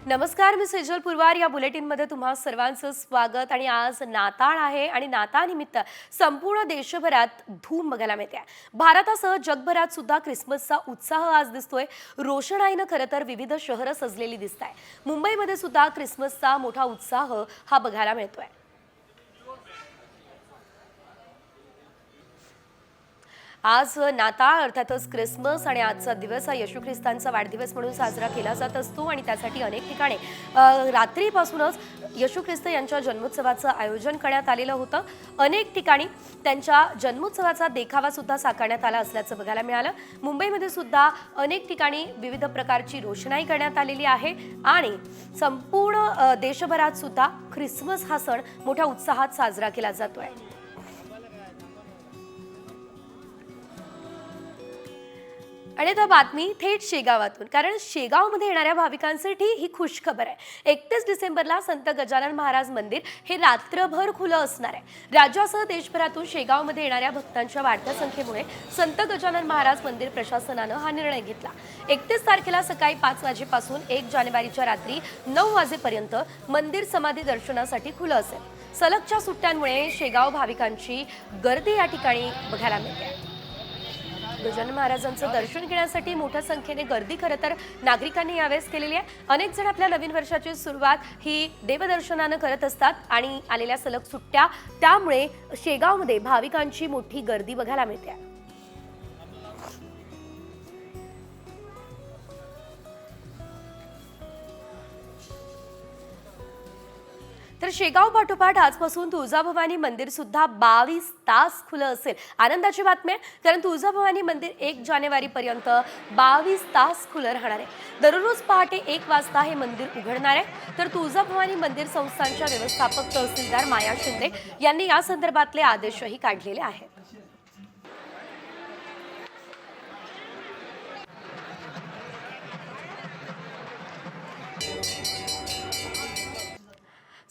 नमस्कार, मी सेजल पुरवार. या बुलेटिनमध्ये तुम्हा सर्वांचं स्वागत. आणि आज नाताळ आहे आणि नाताळनिमित्त संपूर्ण देशभरात धूम बघायला मिळते. भारतासह जगभरात सुद्धा ख्रिसमसचा उत्साह आज दिसतोय. रोषणाईनं खरं तर विविध शहरं सजलेली दिसत आहे. मुंबईमध्ये सुद्धा ख्रिसमसचा मोठा उत्साह हा बघायला मिळतोय. आज नाताळ अर्थातच ख्रिसमस आणि आजचा दिवस हा येशू ख्रिस्तांचा वाढदिवस म्हणून साजरा केला जात असतो आणि त्यासाठी अनेक ठिकाणी रात्रीपासूनच येशू ख्रिस्त यांच्या जन्मोत्सवाचं आयोजन करण्यात आलेलं होतं. अनेक ठिकाणी त्यांच्या जन्मोत्सवाचा देखावा सुद्धा साकारण्यात आला असल्याचं बघायला मिळालं. मुंबईमध्ये सुद्धा अनेक ठिकाणी विविध प्रकारची रोषणाई करण्यात आलेली आहे आणि संपूर्ण देशभरात सुद्धा ख्रिसमस हा सण मोठ्या उत्साहात साजरा केला जातोय. आणि आता बातमी थेट शेगावातून, कारण शेगावमध्ये येणाऱ्या भाविकांसाठी ही खुश खबर आहे. 31 डिसेंबरला संत गजानन महाराज मंदिर हे रात्रभर खुलं असणार आहे. राज्यासह देशभरातून शेगावमध्ये येणाऱ्या भक्तांच्या वाढत्या संख्येमुळे संत गजानन महाराज मंदिर प्रशासनानं हा निर्णय घेतला. 31 तारखेला सकाळी 5 वाजेपासून 1 जानेवारीच्या रात्री 9 वाजेपर्यंत मंदिर समाधी दर्शनासाठी खुलं असेल. सलगच्या सुट्ट्यांमुळे शेगाव भाविकांची गर्दी या ठिकाणी बघायला मिळते. गजानन महाराजांचं दर्शन घेण्यासाठी मोठ्या संख्येने गर्दी खरं तर नागरिकांनी यावेळेस केलेली आहे. अनेक जण आपल्या नवीन वर्षाची सुरुवात ही देवदर्शनानं करत असतात आणि आलेल्या सलग सुट्ट्या त्यामुळे शेगावमध्ये भाविकांची मोठी गर्दी बघायला मिळते. तर शेगाव पाठोपाठ आजपासून तुळजाभवानी मंदिर सुद्धा 22 तास खुलं असेल. आनंदाची बातमी आहे, कारण तुळजाभवानी मंदिर 1 जानेवारीपर्यंत 22 तास खुलं राहणार आहे. दररोज पहाटे 1 वाजता हे मंदिर उघडणार आहे. तर तुळजाभवानी मंदिर संस्थानच्या व्यवस्थापक तहसीलदार माया शिंदे यांनी या संदर्भातले आदेशही काढलेले आहेत.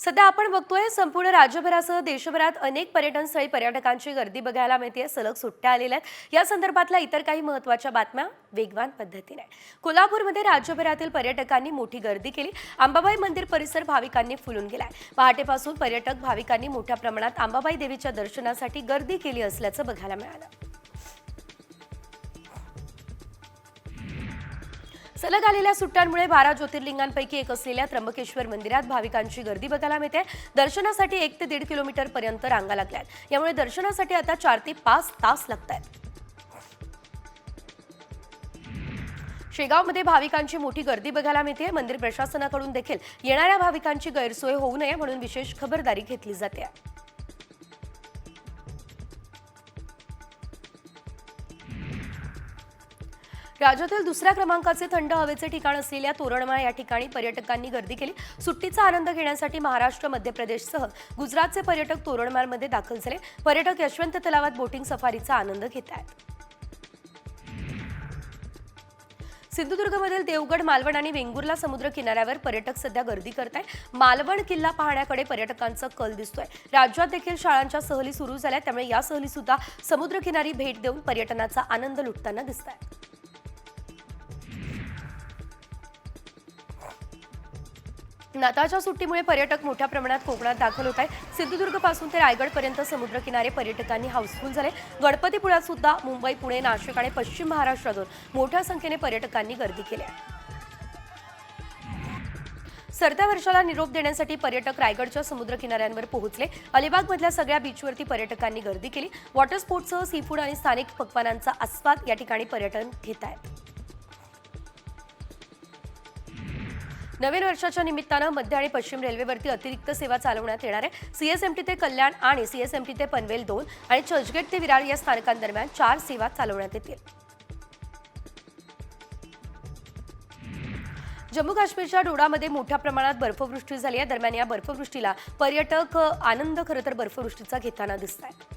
सध्या आपण बघतोय संपूर्ण राज्यभरासह देशभरात अनेक पर्यटन स्थळी पर्यटकांची गर्दी बघायला मिळते. सलग सुट्ट्या आलेल्या आहेत. या संदर्भातल्या इतर काही महत्त्वाच्या बातम्या वेगवान पद्धतीने. कोल्हापूरमध्ये राज्यभरातील पर्यटकांनी मोठी गर्दी केली. अंबाबाई मंदिर परिसर भाविकांनी फुलून गेलाय. पहाटेपासून पर्यटक भाविकांनी मोठ्या प्रमाणात अंबाबाई देवीच्या दर्शनासाठी गर्दी केली असल्याचं बघायला मिळालं. सलग आलेल्या सुट्ट्यांमुळे 12 ज्योतिर्लिंगांपैकी एक असलेल्या त्र्यंबकेश्वर मंदिरात भाविकांची गर्दी बघायला मिळते. दर्शनासाठी 1 ते 1.5 किलोमीटर पर्यंत रांगा लागल्यात. यामुळे दर्शनासाठी आता 4 ते 5 तास लागतात. शेगावमध्ये भाविकांची मोठी गर्दी बघायला मिळते. मंदिर प्रशासनाकडून देखील येणाऱ्या भाविकांची गैरसोय होऊ नये म्हणून विशेष खबरदारी घेतली जाते. राज्यातील दुसऱ्या क्रमांकाचे थंड हवेचे ठिकाण असलेल्या तोरणमाळ या ठिकाणी पर्यटकांनी गर्दी केली. सुट्टीचा आनंद घेण्यासाठी महाराष्ट्र, मध्य प्रदेशसह गुजरातचे पर्यटक तोरणमाळमध्ये दाखल झाले. पर्यटक यशवंत तलावात बोटिंग सफारीचा आनंद घेत आहेत. सिंधुदुर्गमधील देवगड, मालवण आणि वेंगुर्ला समुद्र किनाऱ्यावर पर्यटक सध्या गर्दी करतायत. मालवण किल्ला पाहण्याकडे पर्यटकांचा कल दिसतोय. राज्यात देखील शाळांच्या सहली सुरू झाल्या, त्यामुळे या सहली सुद्धा समुद्रकिनारी भेट देऊन पर्यटनाचा आनंद लुटताना दिसत आहेत. नाताळच्या सुट्टीमुळे पर्यटक मोठ्या प्रमाणात कोकणात दाखल होत आहेत. सिंधुदुर्गपासून ते रायगडपर्यंत समुद्रकिनारे पर्यटकांनी हाऊसफुल झाले. गणपतीपुळ्यात सुद्धा मुंबई, पुणे, नाशिक आणि पश्चिम महाराष्ट्रातून मोठ्या संख्येने पर्यटकांनी गर्दी केली आहे. सरत्या वर्षाला निरोप देण्यासाठी पर्यटक रायगडच्या समुद्रकिनाऱ्यांवर पोहोचले. अलिबागमधल्या सगळ्या बीचवरती पर्यटकांनी गर्दी केली. वॉटर स्पोर्ट्ससह सी फूड आणि स्थानिक पक्वानांचा आस्वाद या ठिकाणी पर्यटन घेत आहेत. नवीन वर्षाच्या निमित्तानं मध्य आणि पश्चिम रेल्वेवरती अतिरिक्त सेवा चालवण्यात येणार आहे. सीएसएमटी ते कल्याण आणि सीएसएमटी ते पनवेल 2 आणि चर्चगेट ते विरार या स्थानकांदरम्यान 4 सेवा चालवण्यात येतील. जम्मू काश्मीरच्या डोडामध्ये मोठ्या प्रमाणात बर्फवृष्टी झाली आहे. दरम्यान या बर्फवृष्टीला पर्यटक आनंद खरं तर बर्फवृष्टीचा घेताना दिसत आहेत.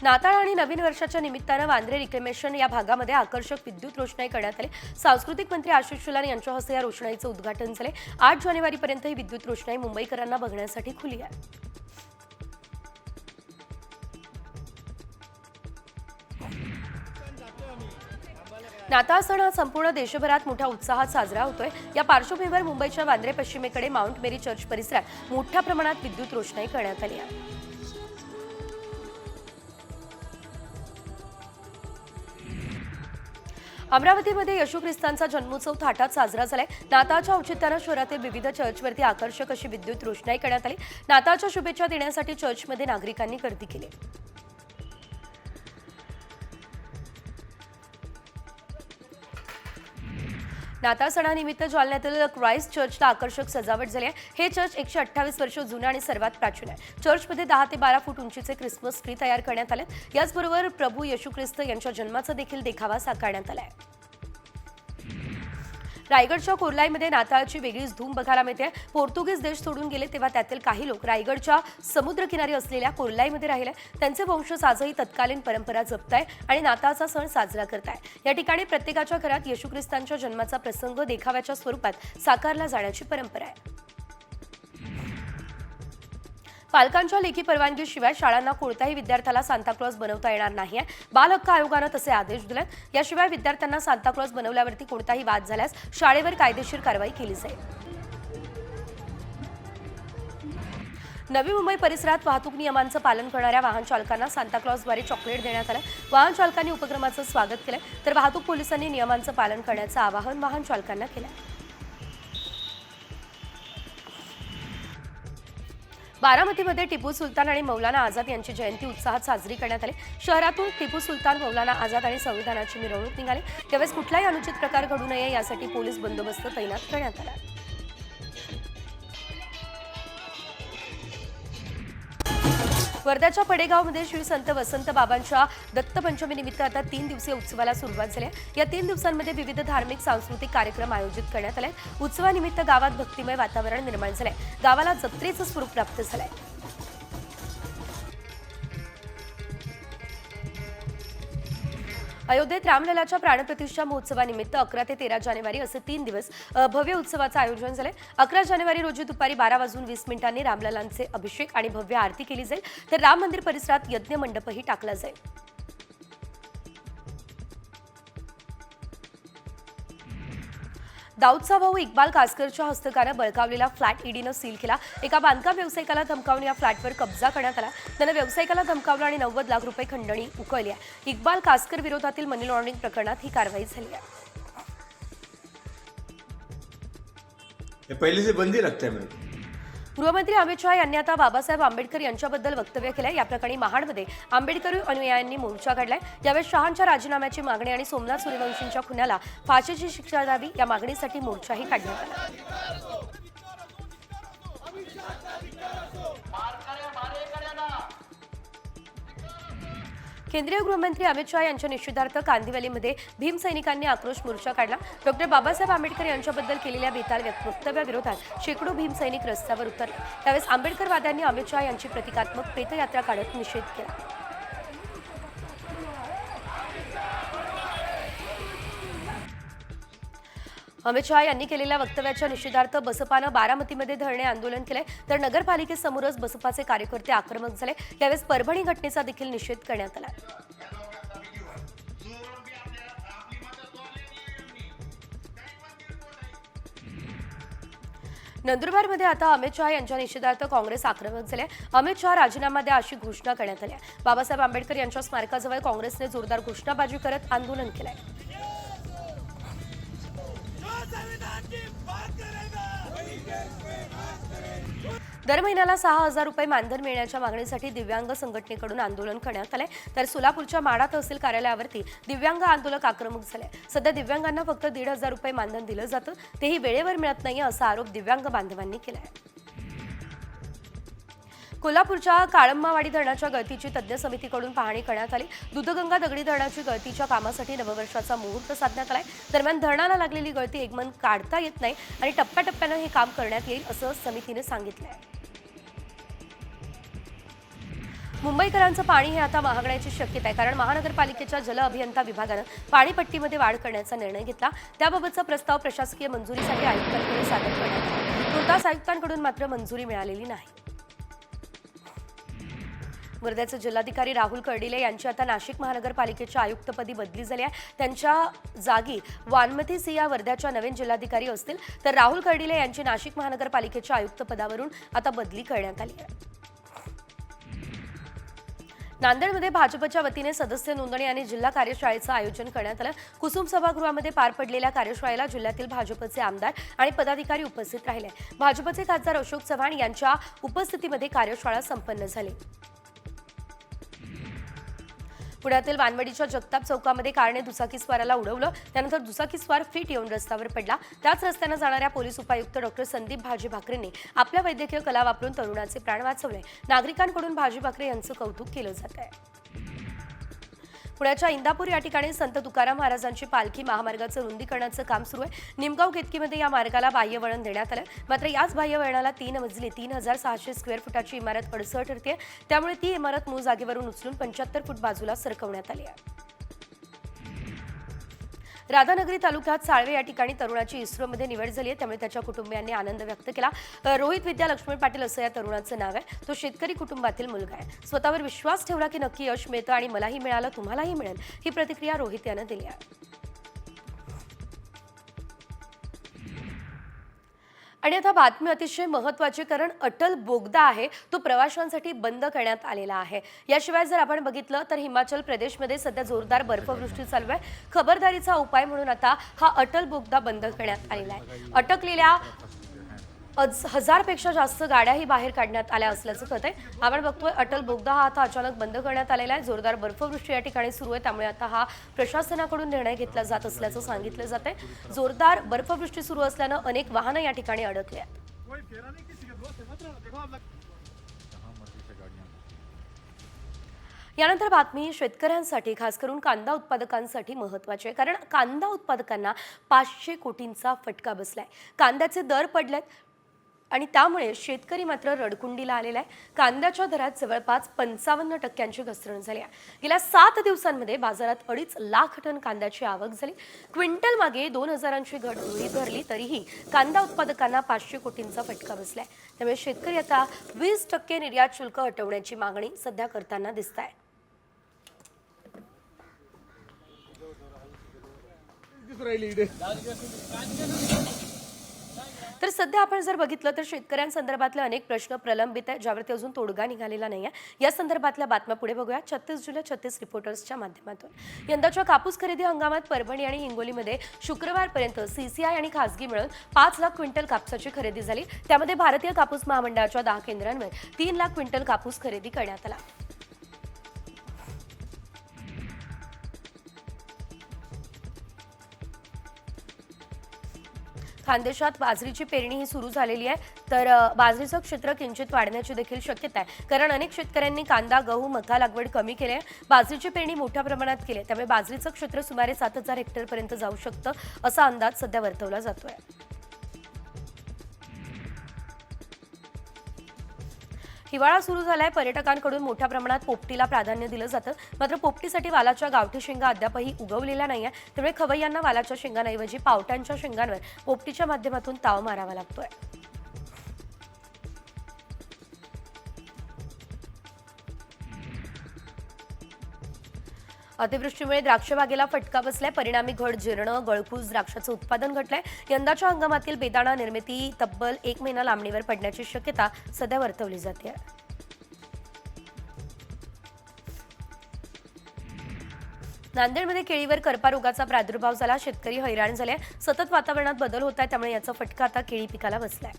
नाताळ आणि नवीन वर्षाच्या निमित्तानं वांद्रे रिक्लेमेशन या भागामध्ये आकर्षक विद्युत रोषणाई करण्यात आली. सांस्कृतिक मंत्री आशिष शेलार यांच्या हस्ते या रोषणाईचं उद्घाटन झाले. 8 जानेवारीपर्यंत ही विद्युत रोषणाई मुंबईकरांना बघण्यासाठी खुली आहे. नाताळ सण हा संपूर्ण देशभरात मोठ्या उत्साहात साजरा होतोय. या पार्श्वभूमीवर मुंबईच्या वांद्रे पश्चिमेकडे माउंट मेरी चर्च परिसरात मोठ्या प्रमाणात विद्युत रोषणाई करण्यात आली आहे. अमरावतीमध्ये येशू ख्रिस्तांचा जन्मोत्सव थाटात साजरा झालाय. नाताळच्या औचित्यानं शहरातील विविध चर्चवरती आकर्षक अशी विद्युत रोषणाई करण्यात आली. नाताळच्या शुभेच्छा देण्यासाठी चर्चमध्ये नागरिकांनी गर्दी केली. नाताळ सणानिमित्त जालन्यातील क्राइस्ट चर्चला आकर्षक सजावट झाली आहे. हे चर्च 128 वर्ष जुनं आणि सर्वात प्राचीन आहे. चर्चमध्ये 10 ते 12 फूट उंचीचे ख्रिसमस ट्री तयार करण्यात आले. याचबरोबर प्रभू येशू ख्रिस्त यांच्या जन्माचा देखील देखावा साकारण्यात आला आहे. रायगडच्या कोर्लाईमध्ये नाताळची वेगळीच धूम बघायला मिळते. पोर्तुगीज देश सोडून गेले तेव्हा त्यातील काही लोक रायगडच्या समुद्रकिनारी असलेल्या कोर्लाईमध्ये राहिले. त्यांचे वंशज आजही तत्कालीन परंपरा जपताय आणि नाताळचा सण साजरा करताय. या ठिकाणी प्रत्येकाच्या घरात येशू ख्रिस्तांच्या जन्माचा प्रसंग देखाव्याच्या स्वरूपात साकारला जाण्याची परंपरा आहे. पालकांच्या लेखी परवानगीशिवाय शाळांना कोणत्याही विद्यार्थ्याला सांताक्लॉज बनवता येणार नाहीये. बाल हक्क आयोगानं तसे आदेश दिलेत. याशिवाय विद्यार्थ्यांना सांताक्लॉज बनवल्यावरती कोणताही वाद झाल्यास शाळेवर कायदेशीर कारवाई केली जाईल. नवी मुंबई परिसरात वाहतूक नियमांचं पालन करणाऱ्या वाहन चालकांना सांताक्लॉजद्वारे चॉकलेट देण्यात आलं. वाहन चालकांनी उपक्रमाचं स्वागत केलंय, तर वाहतूक पोलिसांनी नियमांचं पालन करण्याचं आवाहन वाहन चालकांना केलंय. बारामतीमध्ये टिपू सुलतान आणि मौलाना आझाद यांची जयंती उत्साहात साजरी करण्यात आली. शहरातून टिपू सुलतान, मौलाना आझाद आणि संविधानाची मिरवणूक निघाली. त्यावेळेस कुठलाही अनुचित प्रकार घडू नये यासाठी पोलीस बंदोबस्त तैनात करण्यात आला. वर्ध्याच्या पडेगावमध्ये श्री संत वसंत बाबांच्या दत्तपंचमीनिमित्त आता 3 दिवसीय उत्सवाला सुरुवात झाली आहे. या 3 दिवसांमध्ये विविध धार्मिक सांस्कृतिक कार्यक्रम आयोजित करण्यात आले. उत्सवानिमित्त गावात भक्तिमय वातावरण निर्माण झालंय. गावाला जत्रेचं स्वरूप प्राप्त झालंय. अयोध्येत रामललाच्या प्राणप्रतिष्ठा महोत्सवानिमित्त 11 ते 13 जानेवारी असे 3 दिवस भव्य उत्सवाचं आयोजन झाले. 11 जानेवारी रोजी दुपारी 12:20 रामललांचे अभिषेक आणि भव्य आरती केली जाईल, तर राम मंदिर परिसरात यज्ञ मंडपही टाकला जाईल. दाऊदचा भाऊ इक्बाल कासकरच्या हस्तकानं बळकावलेला फ्लॅट ईडीनं सील केला. एका बांधकाम व्यावसायिकाला धमकावून या फ्लॅटवर कब्जा करण्यात आला. त्यानं व्यावसायिकाला धमकावलं आणि 90 लाख रुपये खंडणी उकळली आहे. इक्बाल कासकर विरोधातील मनी लॉन्ड्रिंग प्रकरणात ही कारवाई झाली आहे. पहले से बंदी रखते हैं मैं. गृहमंत्री अमित शहा यांनी आता बाबासाहेब आंबेडकर यांच्याबद्दल वक्तव्य केलंय. या प्रकरणी महाडमध्ये आंबेडकरी अनुयायांनी मोर्चा काढलाय. यावेळी शहांच्या राजीनाम्याची मागणी आणि सोमनाथ सूर्यवंशींच्या खुनाला फाशीची शिक्षा द्यावी या मागणीसाठी मोर्चाही काढण्यात आला. केंद्रीय गृहमंत्री अमित शहा यांच्या निषेधार्थ कांदिवलीमध्ये भीम सैनिकांनी आक्रोश मोर्चा काढला. डॉक्टर बाबासाहेब आंबेडकर यांच्याबद्दल केलेल्या बेताल वक्तव्याविरोधात शेकडो भीम सैनिक रस्त्यावर उतरले. त्यावेळेस आंबेडकरवाद्यांनी अमित शहा यांची प्रतिकात्मक प्रेतयात्रा काढत निषेध केला. अमित शहा यांनी केलेल्या वक्तव्याच्या निषेधार्थ बसपानं बारामतीमध्ये धरणे आंदोलन केलंय, तर नगरपालिकेसमोरच बसपाचे कार्यकर्ते आक्रमक झाले. यावेळेस परभणी घटनेचा देखील निषेध करण्यात आला. नंदुरबारमध्ये आता अमित शहा यांच्या निषेधार्थ काँग्रेस आक्रमक झाले. अमित शहा राजीनामा द्या अशी घोषणा करण्यात आली. बाबासाहेब आंबेडकर यांच्या स्मारकाजवळ काँग्रेसने जोरदार घोषणाबाजी करत आंदोलन केलंय. दर महिन्याला 6,000 रुपये मानधन मिळण्याच्या मागणीसाठी दिव्यांग संघटनेकडून आंदोलन करण्यात आले. तर सोलापूरच्या माढा तहसील कार्यालयावरती दिव्यांग आंदोलक आक्रमक झाले. सध्या दिव्यांगांना फक्त 1,500 रुपये मानधन दिलं जातं, तेही वेळेवर मिळत नाही असा आरोप दिव्यांग बांधवांनी केलाय. कोल्हापूरच्या काळंबावाडी धरणाच्या गळतीची तज्ज्ञ समितीकडून पाहणी करण्यात आली. दूधगंगा दगडी धरणाची गळतीच्या कामासाठी नववर्षाचा मुहूर्त साधण्यात आलाय. दरम्यान धरणाला लागलेली गळती एकमन काढता येत नाही आणि टप्प्याटप्प्यानं हे काम करण्यात येईल असं समितीने सांगितलंय. मुंबईकरांचं पाणी हे आता महागण्याची शक्यता आहे, कारण महानगरपालिकेच्या जल अभियंता विभागानं पाणीपट्टीमध्ये वाढ करण्याचा निर्णय घेतला. त्याबाबतचा प्रस्ताव प्रशासकीय मंजुरीसाठी आयुक्तांकडे सादर करण्यात आला. तुर्तास आयुक्तांकडून मात्र मंजुरी मिळालेली नाही. वर्ध्याचे जिल्हाधिकारी राहुल कर्डिले यांची आता नाशिक महानगरपालिकेच्या आयुक्तपदी बदली झाली आहे। त्यांच्या जागी वानमती सिंह वर्ध्याच्या नवीन जिल्हाधिकारी असतील, तर राहुल कर्डिले यांची नाशिक महानगरपालिकेच्या आयुक्तपदावरून आता बदली करण्यात आली आहे। नांदेडमध्ये भाजपच्या वतीने सदस्य नोंदणी आणि जिल्हा कार्यशाळेचं आयोजन करण्यात आलं। कुसुम सभागृहामध्ये पार पडलेल्या कार्यशाळेला जिल्ह्यातील भाजपचे आमदार आणि पदाधिकारी उपस्थित राहिले। भाजपचे खासदार अशोक चव्हाण यांच्या उपस्थितीमध्ये कार्यशाळा संपन्न झाली। पुण्यातील वानवडीच्या जगताप चौकामध्ये कारने दुचाकीस्वाराला उडवलं, त्यानंतर दुचाकीस्वार फिट येऊन रस्त्यावर पडला। त्याच रस्त्याने जाणाऱ्या पोलीस उपायुक्त डॉक्टर संदीप भाजी भाकरेंनी आपल्या वैद्यकीय कला वापरून तरुणाचे प्राण वाचवले। नागरिकांकडून भाजी भाकरे यांचं कौतुक केलं जात आहे। पुण्याच्या इंदापूर या ठिकाणी संत तुकाराम महाराजांची पालखी महामार्गाचं रुंदीकरणाचं काम सुरू आहे। निमगाव केतकीमध्ये या मार्गाला बाह्य वळण देण्यात आलं, मात्र याच बाह्य वळणाला 3 मजली 3600 स्क्वेअर फुटाची इमारत अडसर ठरते, त्यामुळे ती इमारत मूळ जागेवरून उचलून 75 फूट बाजूला सरकवण्यात आली आहे। राधानगरी तालुक्यात साळवे या ठिकाणी तरुणाची इस्रोमध्ये निवड झाली आहे, त्यामुळे त्याच्या कुटुंबियांनी आनंद व्यक्त केला। रोहित विद्या लक्ष्मण पाटील असं या तरुणाचं नाव आहे। तो शेतकरी कुटुंबातील मुलगा आहे। स्वतःवर विश्वास ठेवला की नक्की यश मिळतं आणि मलाही मिळालं, तुम्हालाही मिळेल, ही प्रतिक्रिया रोहित यानं दिली आहे। आणि आता बातमी अतिशय महत्त्वाची, कारण अटल बोगदा आहे तो प्रवाशांसाठी बंद करण्यात आलेला आहे। याशिवाय जर आपण बघितलं तर हिमाचल प्रदेशमध्ये सध्या जोरदार बर्फवृष्टी चालू आहे। खबरदारीचा उपाय म्हणून आता हा अटल बोगदा बंद करण्यात आलेला आहे। अटकलेल्या 1000 पेक्षा जास्त गाड्याही बाहेर काढण्यात आल्या असल्याचं कळत आहे। आपण बघतोय अटल बोगदा हा आता अचानक बंद करण्यात आलेला आहे। जोरदार बर्फवृष्टी या ठिकाणी सुरू आहे, त्यामुळे आता हा प्रशासनाकडून निर्णय घेतला जात असल्याचं सांगितलं जात आहे। जोरदार बर्फवृष्टी सुरू असल्यानं अनेक वाहनं या ठिकाणी अडकली आहेत। यानंतर बातमी शेतकऱ्यांसाठी, खास करून कांदा उत्पादकांसाठी महत्त्वाची आहे, कारण कांदा उत्पादकांना 500 कोटींचा फटका बसलाय। कांद्याचे दर पडलेत आणि त्यामुळे शेतकरी मात्र रडकुंडीला आलेला आहे। कांद्याच्या दरात जवळपास 55% घसरण झाली आहे। गेल्या 7 दिवसांमध्ये बाजारात 2.5 लाख टन कांद्याची आवक झाली। क्विंटल मागे 2000ची घट गृहीत धरली तरीही कांदा उत्पादकांना 500 कोटींचा फटका बसलाय। त्यामुळे शेतकरी आता 20% निर्यात शुल्क हटवण्याची मागणी सध्या करताना दिसत आहे। तर सध्या आपण जर बघितलं तर शेतकऱ्यांसंदर्भातले अनेक प्रश्न प्रलंबित आहेत, ज्यावरती अजून तोडगा निघालेला नाहीये। या संदर्भातल्या बातम्या पुढे बघूया 36 जुलै 36 रिपोर्टर्सच्या माध्यमातून। यंदाच्या कापूस खरेदी हंगामात परभणी आणि हिंगोलीमध्ये शुक्रवारपर्यंत सीसीआय आणि खासगी मिळून 5 लाख क्विंटल कापसाची खरेदी झाली। त्यामध्ये भारतीय कापूस महामंडळाच्या 10 केंद्रांवर 3 लाख क्विंटल कापूस खरेदी करण्यात आला। खानदेशात बाजरीची पेरणी ही सुरू झालेली आहे, तर बाजरीचं क्षेत्र किंचित वाढण्याची देखील शक्यता आहे, कारण अनेक शेतकऱ्यांनी कांदा, गहू, मका लागवड कमी केली आहे। बाजरीची पेरणी मोठ्या प्रमाणात केली आहे, त्यामुळे बाजरीचं क्षेत्र सुमारे 7000 हेक्टरपर्यंत जाऊ शकतं असा अंदाज सध्या वर्तवला जातोय। हिवाळा सुरू झालाय, पर्यटकांकडून मोठ्या प्रमाणात पोपटीला प्राधान्य दिलं जातं, मात्र पोपटीसाठी वालाच्या गावठी शेंगा अद्यापही उगवलेल्या नाहीये, त्यामुळे खवय्यांना वालाच्या शेंगांऐवजी पावट्यांच्या शेंगांवर पोपटीच्या माध्यमातून ताव मारावा लागतोय। अतिवृष्टीमुळे द्राक्ष बागेला फटका बसलाय, परिणामी घड जिरणं, गळकूस द्राक्षाचं उत्पादन घटलंय। यंदाच्या हंगामातील बेदाणा निर्मिती तब्बल 1 महिना लांबणीवर पडण्याची शक्यता सध्या वर्तवली जाते। नांदेडमध्ये केळीवर करपा रोगाचा प्रादुर्भाव झाला, शेतकरी हैराण झाले। सतत वातावरणात बदल होत आहे, त्यामुळे याचा फटका आता केळी पिकाला बसलाय।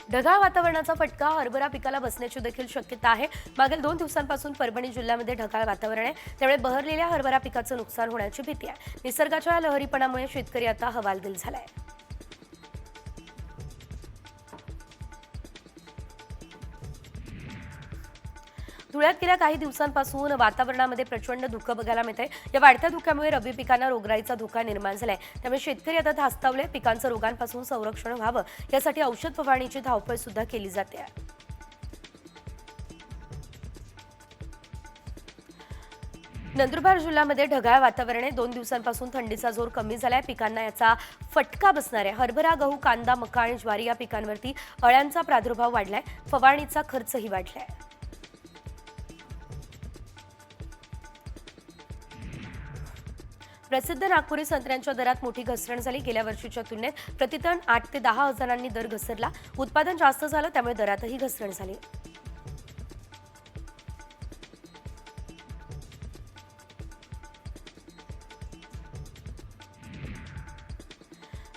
ढगाळ वातावरणाचा फटका हरभरा पिकाला बसण्याची देखील शक्यता आहे। मागील 2 दिवसांपासून परभणी जिल्ह्यामध्ये ढगाळ वातावरण आहे, त्यामुळे बहरलेल्या हरभरा पिकाचं नुकसान होण्याची भीती आहे। निसर्गाच्या लहरीपणामुळे शेतकरी आता हवालदिल झालाय। धुळ्यात गेल्या काही दिवसांपासून वातावरणामध्ये प्रचंड धुकं बघायला मिळते। या वाढत्या धुक्यामुळे रब्बी पिकांना रोगराईचा धोका निर्माण झालाय, त्यामुळे शेतकरी आता धास्तावले। पिकांचं रोगांपासून संरक्षण व्हावं यासाठी औषध फवारणीची धावपळ सुद्धा केली जाते। नंदुरबार जिल्ह्यामध्ये ढगाळ वातावरण आहे. 2 दिवसांपासून थंडीचा जोर कमी झालाय. पिकांना याचा फटका बसणार आहे. हरभरा, गहू, कांदा, मका आणि ज्वारी या पिकांवरती अळ्यांचा प्रादुर्भाव वाढलाय. फवारणीचा खर्चही वाढलाय. प्रसिद्ध नागपुरी संत्र्यांच्या दरात मोठी घसरण झाली. गेल्या वर्षीच्या तुलनेत प्रतिटन 8 ते 10 हजारांनी दर घसरला. उत्पादन जास्त झालं त्यामुळे दरातही घसरण झाली.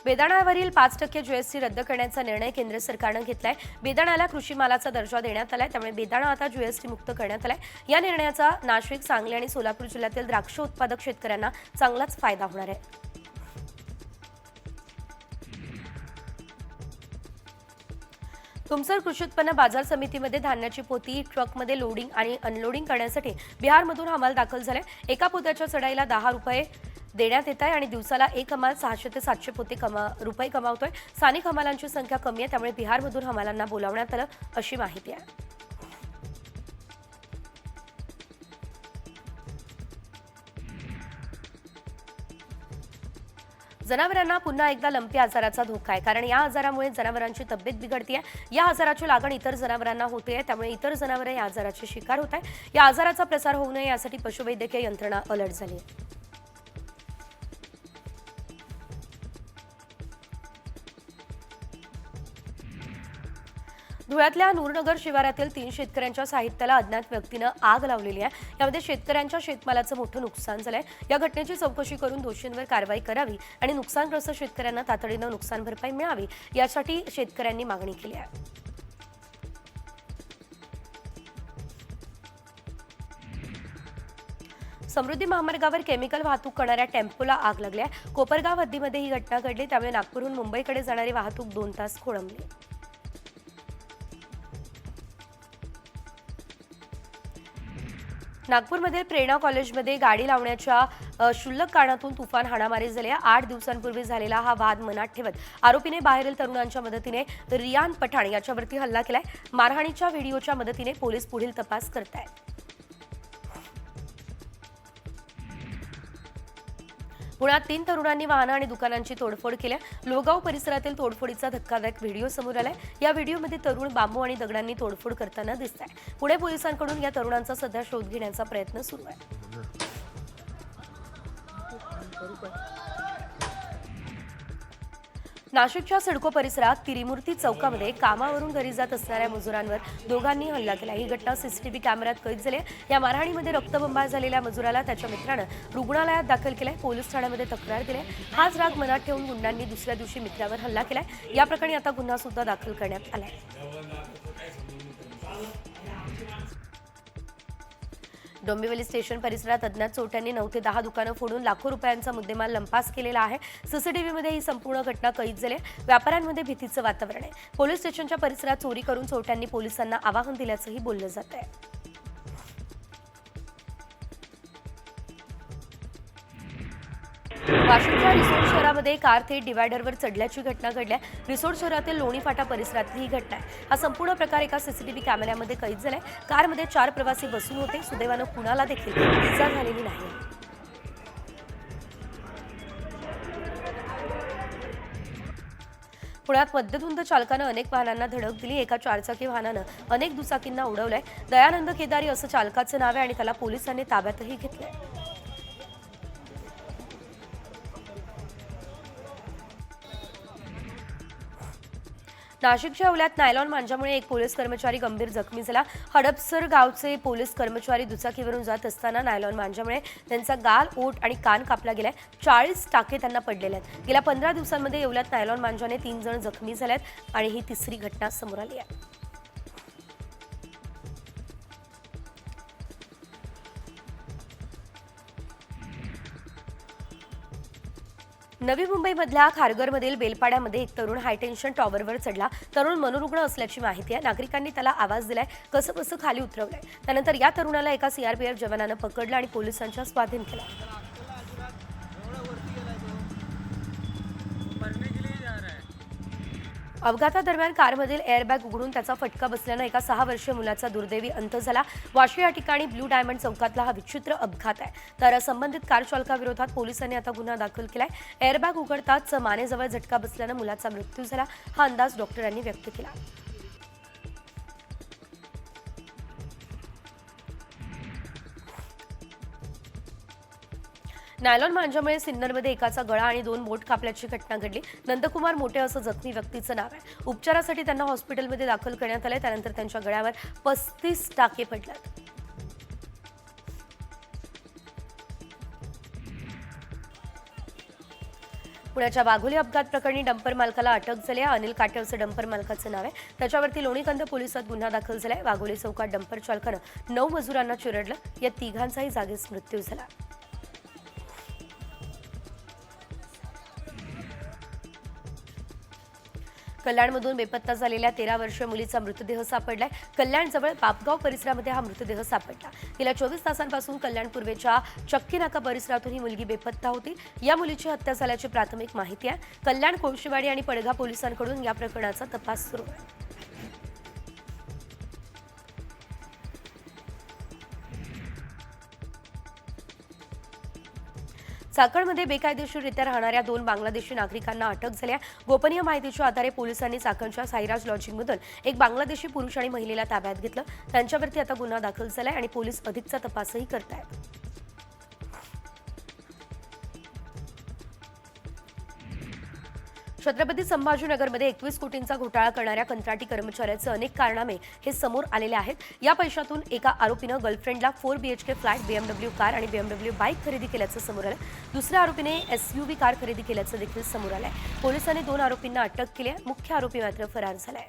बेदाण्यावरील 5% जीएसटी रद्द करण्याचा निर्णय केंद्र सरकारनं घेतलाय. बेदाण्याला कृषी मालाचा दर्जा देण्यात आलाय, त्यामुळे बेदाणा आता जीएसटी मुक्त करण्यात आलाय. या निर्णयाचा नाशिक, सांगली आणि सोलापूर जिल्ह्यातील द्राक्ष उत्पादक शेतकऱ्यांना चांगलाच फायदा होणार आहे. तुमसर कृषी उत्पन्न बाजार समितीमध्ये धान्याची पोती ट्रकमध्ये लोडिंग आणि अनलोडिंग करण्यासाठी बिहारमधून हमाल दाखल झाले. एका पोत्याच्या चढाईला 10 रुपये देण्यात येत आहे आणि दिवसाला एक हमाल 600 ते 700 पोते रुपये कमावतोय. स्थानिक हमालांची संख्या कमी आहे, त्यामुळे बिहारमधून हमालांना बोलावण्यात आलं अशी माहिती आहे. जनावरांना पुन्हा एकदा लंपी आजाराचा धोका आहे, कारण या आजारामुळे जनावरांची तब्येत बिघडते आहे. या आजाराची लागण इतर जनावरांना होते, त्यामुळे इतर जनावरे या आजाराचे शिकार होत आहे. या आजाराचा प्रसार होऊ नये यासाठी पशुवैद्यकीय यंत्रणा अलर्ट झाली आहे. धुळ्यातल्या नूरनगर शिवारातील 3 शेतकऱ्यांच्या साहित्याला अज्ञात व्यक्तीनं आग लावलेली आहे. यामध्ये शेतकऱ्यांच्या शेतमालाचं मोठं नुकसान झालंय. या घटनेची चौकशी करून दोषींवर कारवाई करावी आणि नुकसानग्रस्त शेतकऱ्यांना तातडीनं नुकसान भरपाई मिळावी यासाठी शेतकऱ्यांनी मागणी केली आहे. समृद्धी महामार्गावर केमिकल वाहतूक करणाऱ्या टेम्पोला आग लागली आहे. कोपरगाव हद्दीमध्ये ही घटना घडली, त्यामुळे नागपूरहून मुंबईकडे जाणारी वाहतूक 2 तास खोळंबली. नागपूरमध्ये प्रेरणा कॉलेजमध्ये गाडी लावण्याच्या क्षुल्लक कारणातून तुफान हाणामारी झाली. 8 दिवसांपूर्वी झालेला हा वाद मनात ठेवत आरोपीने बाहेरील तरुणांच्या मदतीने रियान पठाण याच्यावरती हल्ला केलाय. मारहाणीच्या व्हिडिओच्या मदतीने पोलीस पुढील तपास करतायत. पुण्यात 3 तरुणांनी वाहनं आणि दुकानांची तोडफोड केली. लोगाव परिसरातील तोडफोडीचा धक्कादायक व्हिडिओ समोर आलाय. या व्हिडिओमध्ये तरुण बांबू आणि दगडांनी तोडफोड करताना दिसताय. पुणे पोलिसांकडून या तरुणांचा सध्या शोध घेण्याचा प्रयत्न सुरू आहे. नाशिकच्या सिडको परिसरात तिरीमूर्ती चौकामध्ये कामावरून घरी जात असणाऱ्या मजुरांवर दोघांनी हल्ला केला. ही घटना सीसीटीव्ही कॅमेऱ्यात कैद झाली. या मारहाणीमध्ये रक्तबंबाळ झालेल्या मजुराला त्याच्या मित्रानं रुग्णालयात दाखल केलंय. पोलीस ठाण्यामध्ये तक्रार दिली. हाच राग मनात ठेवून गुंडांनी दुसऱ्या दिवशी मित्रावर हल्ला केलाय. या प्रकरणी आता गुन्हा सुद्धा दाखल करण्यात आलाय. डोंबिवली स्टेशन परिसरात अज्ञात चोरट्यांनी 9 ते 10 दुकानं फोडून लाखो रुपयांचा मुद्देमाल लंपास केलेला आहे. सीसीटीव्हीमध्ये ही संपूर्ण घटना कैद झाली. व्यापाऱ्यांमध्ये भीतीचं वातावरण आहे. पोलीस स्टेशनच्या परिसरात चोरी करून चोरट्यांनी पोलिसांना आवाहन दिल्याचंही बोललं जात आहे. वाशिमच्या रिसोड शहरामध्ये कार थेट डिवायडरवर चढल्याची घटना घडली. रिसोड शहरातील लोणी फाटा परिसरातली ही घटना आहे. हा संपूर्ण प्रकार एका सीसीटीव्ही कॅमेऱ्यामध्ये कैद झालाय. कारमध्ये 4 प्रवासी बसून होते. सुदैवानं कुणाला देखील इजा झालेली नाही. पुण्यात मद्यधुंद चालकानं अनेक वाहनांना धडक दिली. एका 4चाकी वाहनानं अनेक दुचाकींना उडवलंय. दयानंद केदारी असं चालकाचं नाव आहे आणि त्याला पोलिसांनी ताब्यातही घेतलंय. नाशिकच्या औल्यात नायलॉन मांजामुळे एक पोलीस कर्मचारी गंभीर जखमी झाला. हडपसर गावचे पोलीस कर्मचारी दुचाकीवरून जात असताना नायलॉन मांजामुळे त्यांचा गाल, ओठ आणि कान कापला गेलाय. 40 टाके त्यांना पडलेले आहेत. गेल्या 15 दिवसांमध्ये येवल्यात नायलॉन मांजाने 3 जण जखमी झालेत आणि ही तिसरी घटना समोर आली आहे. नवी मुंबईमधल्या खारघरमधील बेलपाड्यामध्ये एक तरुण हायटेन्शन टॉवरवर चढला. तरुण मनोरुग्ण असल्याची माहिती आहे. नागरिकांनी त्याला आवाज दिलाय, कसंबसं खाली उतरवलंय. त्यानंतर या तरुणाला एका सीआरपीएफ जवानानं पकडलं आणि पोलिसांच्या स्वाधीन केलं. अपघातादरम्यान कारमधील एअरबॅग उघडून त्याचा फटका बसल्यानं एका 6 वर्षीय मुलाचा दुर्दैवी अंत झाला. वाशी या ठिकाणी ब्लू डायमंड चौकातला हा विचित्र अपघात आहे. तर संबंधित कार चालकाविरोधात पोलिसांनी आता गुन्हा दाखल केलाय. एअरबॅग उघडताच मानेजवळ झटका बसल्यानं मुलाचा मृत्यू झाला, हा अंदाज डॉक्टरांनी व्यक्त केला. नायलॉन मांजामुळे सिन्नरमध्ये एकाचा गळा आणि 2 बोट कापल्याची घटना घडली. नंदकुमार मोठे असं जखमी व्यक्तीचं नाव आहे. उपचारासाठी त्यांना हॉस्पिटलमध्ये दाखल करण्यात आले. त्यानंतर त्यांच्या गळ्यावर 35 टाके पडल्यात. पुण्याच्या वाघोली अपघात प्रकरणी डंपर मालकाला अटक झाली आहे. अनिल काटे असं डंपर मालकाचं नाव आहे. त्याच्यावरती लोणीकंद पोलिसात गुन्हा दाखल झालाय. वाघोली चौकात डंपर चालकानं 9 मजुरांना चिरडलं. या तिघांचाही जागीच मृत्यू झाला. कल्याणमधून बेपत्ता झालेल्या 13 वर्षीय मुलीचा मृतदेह सापडलाय. कल्याणजवळ पापगाव परिसरामध्ये हा मृतदेह सापडला. गेल्या 24 तासांपासून कल्याण पूर्वेच्या चक्की नाका परिसरातून ही मुलगी बेपत्ता होती. या मुलीची हत्या झाल्याची प्राथमिक माहिती आहे. कल्याण, कोळशीवाडी आणि पडघा पोलिसांकडून या प्रकरणाचा तपास सुरू आहे. चाकणमध्ये बेकायदेशीररित्या राहणाऱ्या 2 बांगलादेशी नागरिकांना अटक झाली आहे. गोपनीय माहितीच्या आधारे पोलिसांनी चाकणच्या साईराज लॉजिंगमधून एक बांगलादेशी पुरुष आणि महिलेला ताब्यात घेतलं. त्यांच्यावरती आता गुन्हा दाखल झालाय आणि पोलीस अधिकचा तपासही करतायत. छत्रपती संभाजीनगरमध्ये 21 कोटींचा घोटाळा करणाऱ्या कंत्राटी कर्मचाऱ्याचे अनेक कारनामे हे समोर आलेले आहेत. या पैशातून एका आरोपीनं गर्लफ्रेंडला 4 BHK फ्लॅट, BMW कार आणि BMW बाईक खरेदी केल्याचं समोर आलं. दुसऱ्या आरोपीने SUV कार खरेदी केल्याचं देखील समोर आलंय. पोलिसांनी 2 आरोपींना अटक केली आहे. मुख्य आरोपी मात्र फरार झालाय.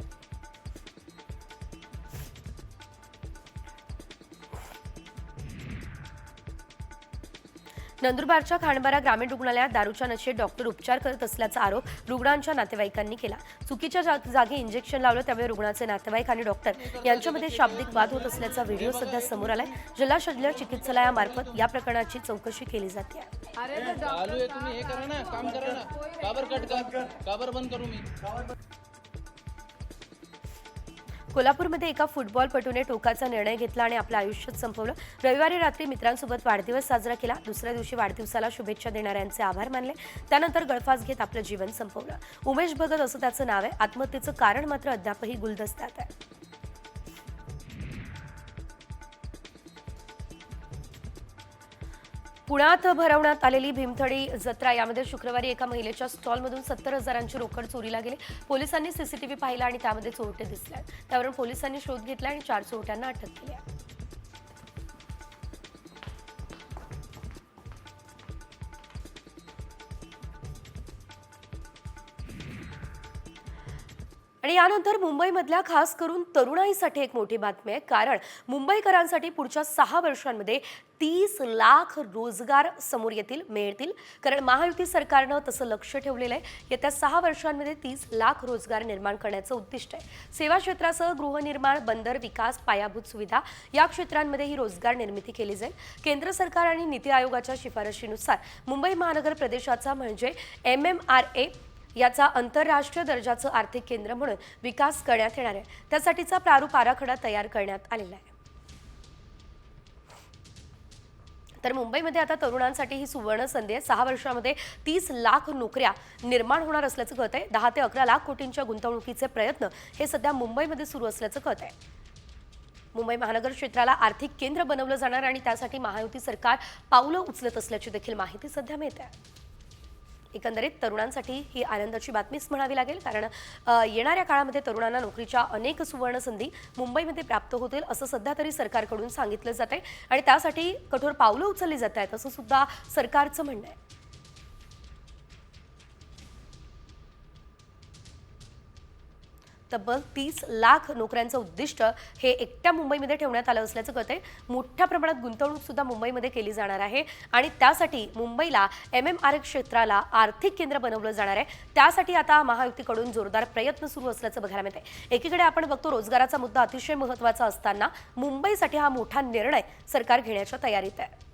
नंदुरबारच्या खांडबारा ग्रामीण रुग्णालयात दारूच्या नशेत डॉक्टर उपचार करत असल्याचा आरोप रुग्णांच्या नातेवाईकांनी केला. चुकीच्या जागी इंजेक्शन लावलं, त्यामुळे रुग्णाचे नातेवाईक आणि डॉक्टर यांच्यामध्ये शाब्दिक वाद होत असल्याचा व्हिडिओ सध्या समोर आलाय. जिल्हा शल्य चिकित्सालयामार्फत या प्रकरणाची चौकशी केली जाते. कोल्हापूरमध्ये एका फुटबॉलपटूने टोकाचा निर्णय घेतला आणि आपलं आयुष्यच संपवलं. रविवारी रात्री मित्रांसोबत वाढदिवस साजरा केला. दुसऱ्या दिवशी वाढदिवसाला शुभेच्छा देणाऱ्यांचे आभार मानले. त्यानंतर गळफास घेत आपलं जीवन संपवलं. उमेश भगत असं त्याचं नाव आहे. आत्महत्येचं कारण मात्र अद्यापही गुलदस्त्यात आहे. पुण्यात भरवण्यात आलेली भीमथडी जत्रा यामध्ये शुक्रवारी एका महिलेच्या स्टॉलमधून 70,000ची रोकड चोरीला गेली. पोलिसांनी सीसीटीव्ही पाहिला आणि त्यामध्ये चोरटे दिसले. त्यावरून पोलिसांनी शोध घेतला आणि 4 चोरट्यांना अटक केली आहे. आणि यानंतर मुंबईमधल्या खास करून तरुणाईसाठी एक मोठी बातमी आहे. कारण मुंबईकरांसाठी पुढच्या 6 वर्षांमध्ये 30 लाख रोजगार समोर मिळतील. कारण महायुती सरकारनं तसं लक्ष ठेवलेलं आहे. येत्या 6 वर्षांमध्ये 30 लाख रोजगार निर्माण करण्याचं उद्दिष्ट आहे. सेवा क्षेत्रासह गृहनिर्माण, बंदर विकास, पायाभूत सुविधा या क्षेत्रांमध्ये ही रोजगार निर्मिती केली जाईल. केंद्र सरकार आणि नीती आयोगाच्या शिफारशीनुसार मुंबई महानगर प्रदेशाचा म्हणजे MMRA याचा आंतरराष्ट्रीय दर्जाचं आर्थिक केंद्र म्हणून विकास करण्यात येणार आहे. त्यासाठीचा प्रारूप आराखडा तयार करण्यात आलेला आहे. तर मुंबईमध्ये आता तरुणांसाठी ही सुवर्ण संधी आहे. 6 वर्षांमध्ये 30 लाख नोकऱ्या निर्माण होणार असल्याचं कळत आहे. 10 ते 11 लाख कोटींच्या गुंतवणुकीचे प्रयत्न हे सध्या मुंबईमध्ये सुरू असल्याचं कळत आहे. मुंबई महानगर क्षेत्राला आर्थिक केंद्र बनवलं जाणार आणि त्यासाठी महायुती सरकार पावलं उचलत असल्याची देखील माहिती सध्या मिळते आहे. एकंदरीत तरुणांसाठी ही आनंदाची बातमीच म्हणावी लागेल. कारण येणाऱ्या काळामध्ये तरुणांना नोकरीच्या अनेक सुवर्ण संधी मुंबईमध्ये प्राप्त होतील असं सध्या तरी सरकारकडून सांगितलं जात आहे आणि त्यासाठी कठोर पावलं उचलली जात आहेत असं सुद्धा सरकारचं म्हणणं आहे. तब्बल 30 लाख नोकऱ्यांचं उद्दिष्ट हे एकट्या मुंबईमध्ये ठेवण्यात आलं असल्याचं कळतंय. मोठ्या प्रमाणात गुंतवणूक सुद्धा मुंबईमध्ये केली जाणार आहे आणि त्यासाठी मुंबईला MMRA क्षेत्राला आर्थिक केंद्र बनवलं जाणार आहे. त्यासाठी आता महायुतीकडून जोरदार प्रयत्न सुरू असल्याचं बघायला मिळतंय. एकीकडे आपण बघतो रोजगाराचा मुद्दा अतिशय महत्त्वाचा असताना मुंबईसाठी हा मोठा निर्णय सरकार घेण्याच्या तयारीत आहे.